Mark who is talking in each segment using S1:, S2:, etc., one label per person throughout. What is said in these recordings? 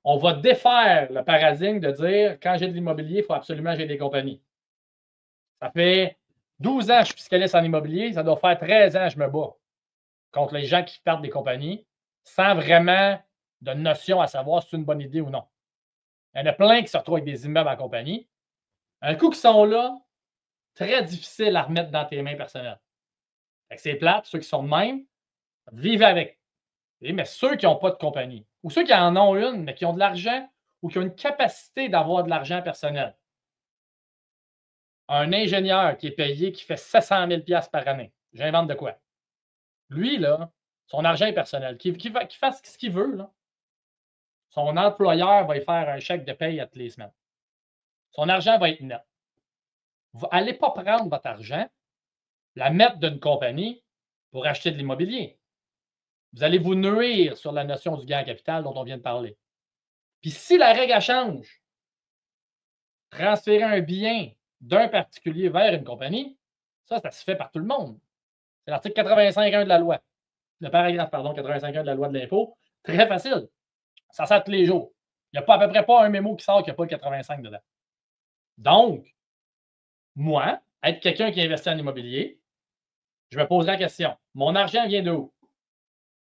S1: on va défaire le paradigme de dire quand j'ai de l'immobilier, il faut absolument que j'ai des compagnies. Ça fait 12 ans que je suis fiscaliste en immobilier, ça doit faire 13 ans que je me bats contre les gens qui partent des compagnies sans vraiment de notion à savoir si c'est une bonne idée ou non. Il y en a plein qui se retrouvent avec des immeubles en compagnie. Un coup qu'ils sont là, très difficile à remettre dans tes mains personnelles. Fait que c'est plate, ceux qui sont de même, vivez avec. Mais ceux qui n'ont pas de compagnie, ou ceux qui en ont une, mais qui ont de l'argent ou qui ont une capacité d'avoir de l'argent personnel. Un ingénieur qui est payé, qui fait 700 000 $ par année. J'invente de quoi? Lui, là, son argent est personnel. Qu'il fasse ce qu'il veut, là. Son employeur va lui faire un chèque de paye à toutes les semaines. Son argent va être net. Vous n'allez pas prendre votre argent, la mettre d'une compagnie pour acheter de l'immobilier. Vous allez vous nuire sur la notion du gain en capital dont on vient de parler. Puis si la règle change, transférer un bien d'un particulier vers une compagnie, ça se fait par tout le monde. C'est l'article 85.1 de la loi. Le paragraphe, pardon, 85.1 de la loi de l'impôt. Très facile. Ça sert tous les jours. Il n'y a pas à peu près pas un mémo qui sort qui n'a pas le 85 dedans. Donc, moi, être quelqu'un qui investit en immobilier, je me poserai la question. Mon argent vient de où?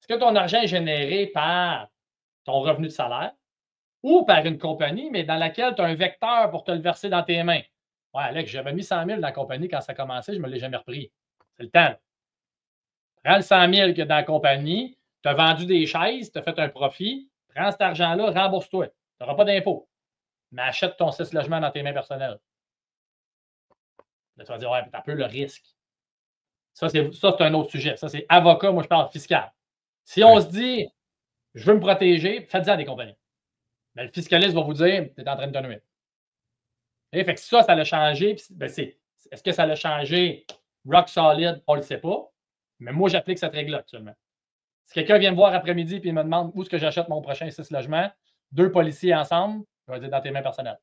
S1: Est-ce que ton argent est généré par ton revenu de salaire ou par une compagnie, mais dans laquelle tu as un vecteur pour te le verser dans tes mains? Ouais, Alex, j'avais mis 100 000 dans la compagnie quand ça a commencé, je ne me l'ai jamais repris. C'est le temps. Prends le 100 000 que dans la compagnie, tu as vendu des chaises, tu as fait un profit, prends cet argent-là, rembourse-toi. Tu n'auras pas d'impôt. Mais achète ton 6 logements dans tes mains personnelles. Là, tu vas dire, ouais, tu as peu le risque. Ça, c'est un autre sujet. Ça, c'est avocat, moi, je parle fiscal. Si on se dit, je veux me protéger, faites-en des compagnies. Mais le fiscaliste va vous dire, tu es en train de te nuire. Et fait que ça l'a changé. Ben est-ce que ça l'a changé rock solid? On ne le sait pas. Mais moi, j'applique cette règle-là actuellement. Si quelqu'un vient me voir après-midi et me demande où est-ce que j'achète mon prochain 6 logements, 2 policiers ensemble, je vais dire dans tes mains personnelles.